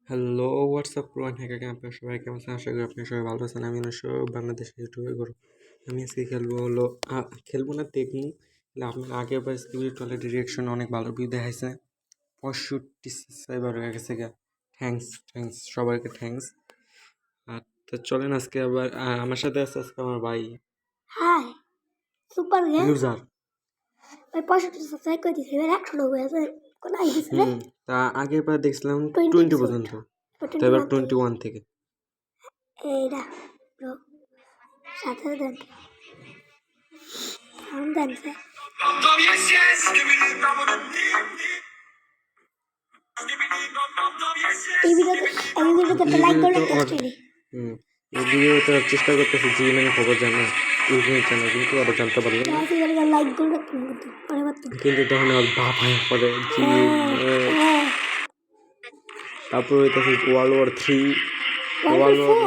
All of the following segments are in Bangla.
হ্যালো হোয়াটসঅ্যাপ প্রোয়ান হ্যাকার আপনার সবাই কেমন আছেন? আশা করি আপনি সবাই ভালো আছেন। আমি বাংলাদেশের ইউটিউবে করব। আমি আজকে খেলবো হলো খেলবো না দেখুন আপনার আগের বার স্পিরিচুয়াল ডিরেকশন অনেক ভালো ভিউ দেখাইছে 65 হয়ে গেছে গা। থ্যাংকস সবাইকে থ্যাংকস। আর তো চলেন আজকে আবার আমার সাথে আছে আজকে আমার ভাই হাই সুপার গেম ইউজার। ওই 65 সাবস্ক্রাইব করে দিয়েছে এবার 100 হয়ে আছে কোন আই দিছে রে তা আগের বার দেখছিলাম 20 20 পর্যন্ত, তো এবার 21 থেকে এইটা ব্রো সাথে দেন কাম দেন স্যার এই ভিডিওতে লাইক করে রাখতে এই ভিডিওটা চেষ্টা করতেছি জিমেন খবর জানা ইউটিউব চ্যানেল, কিন্তু আরো জানতে পারলাম না। লাইক করে রাখতে কিন্তু তখন আমার বাপ হয় পরে তারপর হইতেছে ওয়ার্ল্ড ওয়ার 3 ওয়ার্ল্ড ওয়ার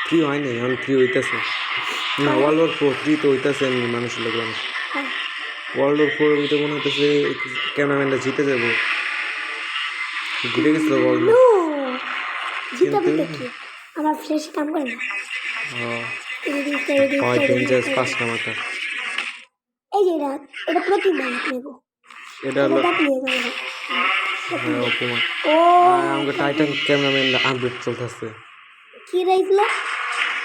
3 হয় নাই, এখন 3 হইতেছে না। ওয়ার্ল্ড ওয়ার 3 তো হইতেছে এমনি মানুষের লোক মানুষ। ওয়ার্ল্ড ওয়ার 4 হইতে মনে হইতেছে ক্যামেরাম্যানটা জিতে যাবো, ঘুরে গেছিল ওয়ার্ল্ড আমার ফ্রেশ কাম করে না হয় ডেঞ্জারাস পাঁচটা মাথা। এই যে এটা প্রতি মাইক নেব, এটা হলো অপমান। আমাকে টাইটান ক্যামেরাম্যান আপডেট চলতেছে। কি রাইছিল?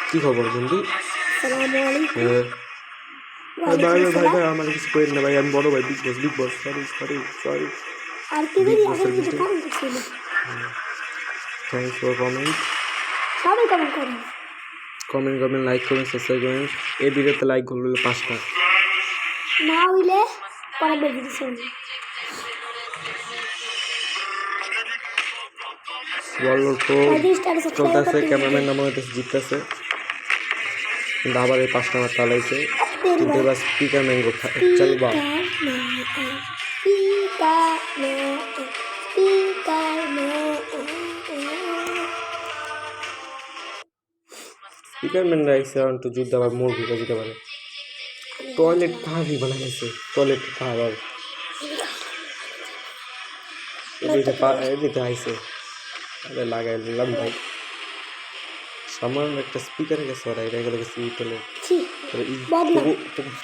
কি খবর বন্ধু? আসসালামু আলাইকুম। ভাই আমার কিছু করেন না ভাই, আমি বড় ভাই, বিগ বস সরি। আর কি বলি আগে কিছু কমেন্ট ছিল। Thanks for comment. সবাই কমেন্ট করেন, লাইক করুন, সাবস্ক্রাইব করুন। এই ভিডিওতে লাইক করলে 5টা, না হইলে পরে বের দিছেন। ওয়ার্ল্ড চলতেছে, ক্যামেরাম্যান নাম হইতেছে জিততেছে, কিন্তু আবার এই 5টা মার তালাইছে, কিন্তু এবার স্পিকার ম্যাঙ্গো চলবা। স্পিকার ম্যান রাইছে তো যুদ্ধ আবার মুরগিটা দিতে পারে। টয়লেট পাহাড়ি বানা গেছে, টয়লেট পাহাড় এদিকে আইসে, আরে লাগাই নিলাম ভাই। সামান্য একটা স্পিকারে গেছে ওরা, এটা গেলে গেছে টয়লেট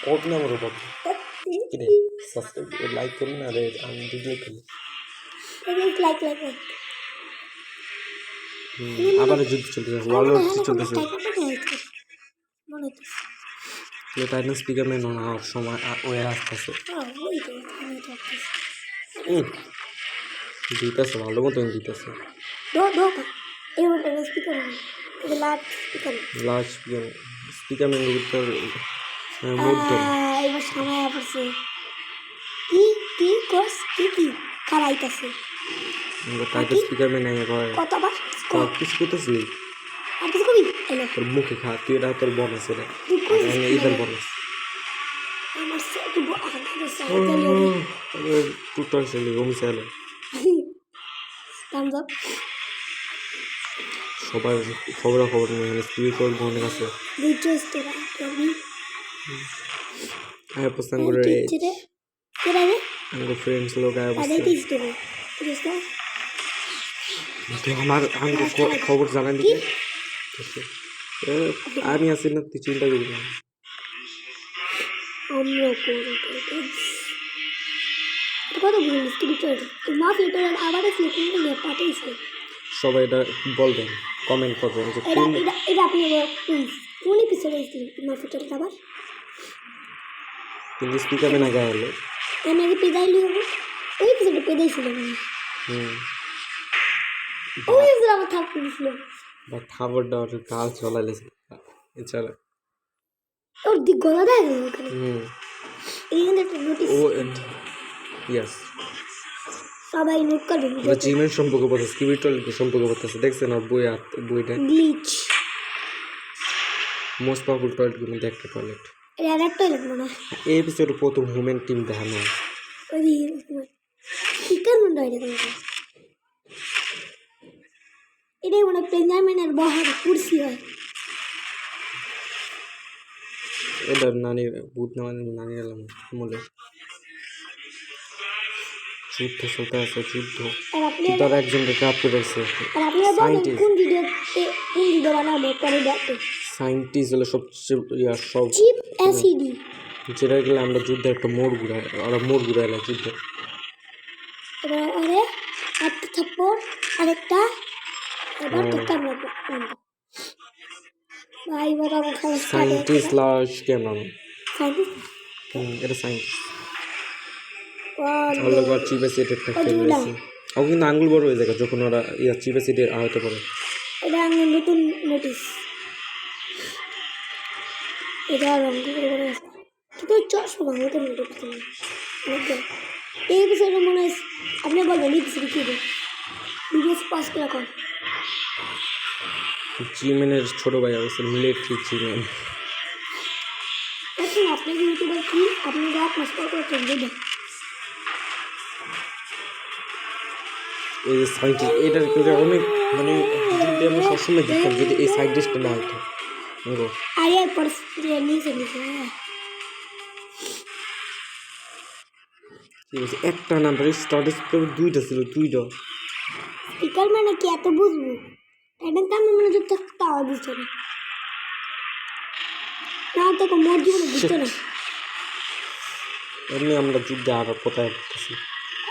কত না আমার বাবু। কিরে সাবস্ক্রাইব লাইক করুন না রে, আমি ডিসলাইক করি। আবার যুদ্ধ চলতেছে, ওয়ার্ল্ড ওয়ার 3 চলতেছে। টাইটান স্পিকার ম্যান হওয়ার সময় ওয়ে আসতেছে, দিতেছে ভালো মতন দিতেছে। লাস্ট স্পিকার ম্যান ভিতর মধ্য এবার সময় পড়ছে। কি কোর্স কি খারাইতাছে টাইটান স্পিকার ম্যান আইয়া কয় কতবার কিছু করতেছিলি আর কিছু কবি এলো তোর মুখে খা, তুই এটা তোর বোনাস, এটা ঈদের বোনাস। আমার সেটু টুটার ছেলে মিশাইলে থামস আপ। সবাই খবর নিয়ে স্পিরিচুয়াল বোনের কাছে আয় পছন্দ করে আমাদের ফ্রেন্ডস লোক আয় বসছে। আমি খবর জানাই দিকে আমি আছি না, তুই চিন্তা করি না। সবাই এটা বলবেন, কমেন্ট করবেন যে কিন্তু স্পিকার না গায়ে হলো আমি আগে পেদাইলি হবো, ওই এপিসোডে পেদাইছিল ওই এপিসোড আমার থাকতে দিছিল বা খাবার দাবার গাল চলাইলেছে এছাড়া ওর দিক গলা দেয় এইখানে একটা নোটিস ও ইয়েস সবাই নোট করবে। জিমের সম্পর্ক বলতে স্পিরিচুয়াল সম্পর্ক বলতেছে, দেখছেন ওর বইটা গ্লিচ মোস্ট পাওয়ারফুল টয়লেটগুলো মধ্যে একটা টয়লেট। এটা একটা টয়লেট মনে হয় এই এপিসোডে প্রথম হিউম্যান টিম দেখানো হয়। ওই স্পিকার মনে হয় এটাই মনে হয় বেঞ্জামিনের বহার কুর্সি হয়। এটা নানি ভূত নানি এলাম মূলে যুদ্ধ চলতে আছে যুদ্ধ আর আপনি তারা একজনকে কাঁপতে পারছে আর আপনারা বলেন সায়েন্টিস্ট কোন ভিডিও বানাবো পরে দেখো সায়েন্টিস্ট হলো সবচেয়ে সব চিপ অ্যাসিডি যেটা গেলে আমরা যুদ্ধে একটা মোড় ঘুরাই ওরা মোড় ঘুরাইলাম যুদ্ধ এবার আরে একটা থাপ্পড় আরেকটা এবার তো কামড় ভাই বড় খেলা সায়েন্টিস্ট লাশ কেমন সাইন্টিস্ট এটা সায়েন্টিস্ট ওয়াও আল্লাহ গড চিপ অ্যাসিডেরটা খেলেছে ও কিন্তু আঙ্গুল বড় হয়ে যায় যখন ওরা চিপ অ্যাসিডের আহত করে এটা আমার নতুন নোটিস এটা রঙ করে আছে কিন্তু চশমা ভাঙতে নোটিস এই বিষয়টা মনে হয় আপনি বলবেন এই বিষয়টা কী ভিডিও পাস করে এখন জিমেনের ছোট ভাই অবশ্য মিলিটারি জিমেন এখন আপনি ইউটিউবার কি আপনি যা পাস করে চলবে এই যে সায়েন্টিস্ট এটার কিন্তু অনেক মানে যদি আমরা সবসময় দেখতাম যদি এই সায়েন্টিস্টটা না হতো আরে পর নিচে নিচে ঠিক আছে একটা নাম্বার স্টার্টিং দুইটা ছিল দুইটা স্পিকার মানে কি এত বুঝবো এটা তো আমার মনে হচ্ছে তাও বুঝছো না তো মোর জীবনে বুঝছো না এমনি আমরা যুদ্ধে আরো কোথায় করতেছি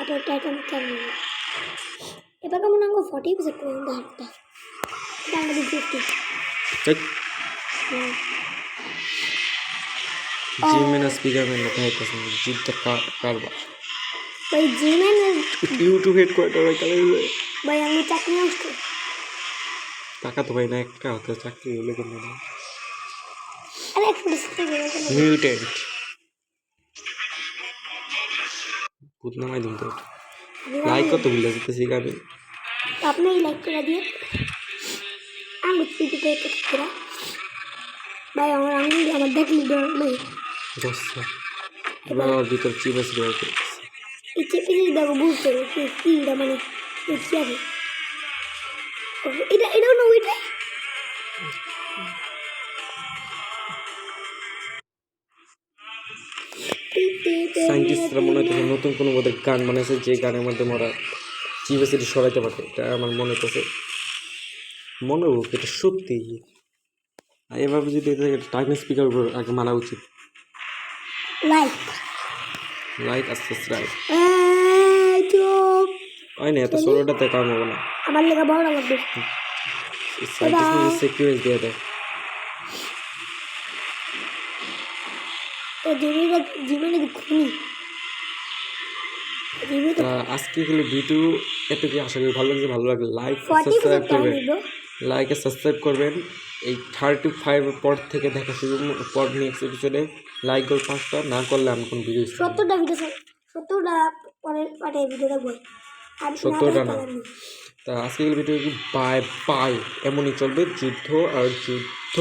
এটা টাইটান কেমন এবার কেমন আমাকে 40% করে দাঁড়াতে দাঁড়া দিচ্ছি ঠিক জিমেনের স্পিকার মেন কোথায় করতেছি যুদ্ধ কারবার ভাই জিমেন ইউটিউব হেডকোয়ার্টার ওইখানে ভাই আমি চাকরি নষ্ট টাকা তো ভাই না একটা হতে চাকরি হলে কেন না আরে একটু মিউটেন্ট ভূত নামাই দিন তো লাইক কত ভুলে যেতেছি আমি আপনি লাইক করে দিয়ে আঙুল পিটিতে একটু করে ভাই আমার আঙুল আমার দেখলি ডর নেই দশটা এবার ওর ভিতর চিবাস রয়েছে এই চেপে যদি দেখো বুঝতে কি এটা মানে কি আছে এটাও না ওইটা সায়েন্টিস্টরা মনে হচ্ছে নতুন কোনো ওদের গান বানাইছে যে গানের মাধ্যমে ওরা চিবাসিটি সরাইতে পারে এটা আমার মনে হচ্ছে মনে হোক এটা সত্যি আর এভাবে যদি টাইম স্পিকার উপর আগে মারা উচিত লাইক লাইক আর সাবস্ক্রাইব চুপ হয় না এত ষোলোটাতে কাম হবে না আমার লেখা বড় লাগবে সায়েন্টিস্ট সিকিউরিটি দিয়ে দেয় জীবনে খুনি আজকে গেলে ভিডিও এত কি আশা করি ভালো লাগছে ভালো লাগলে লাইক সাবস্ক্রাইব করবেন লাইক আর সাবস্ক্রাইব করবেন এই 35 পর থেকে দেখা শুরু পর নেক্সট এপিসোডে লাইক করুন 5টা না করলে আমি কোন ভিডিও 70টা ভিডিও 70টা পরের পার্টে ভিডিও দেখবো 70টা না তা আজকে ভিডিও বাই বাই এমনই চলবে যুদ্ধ আর যুদ্ধ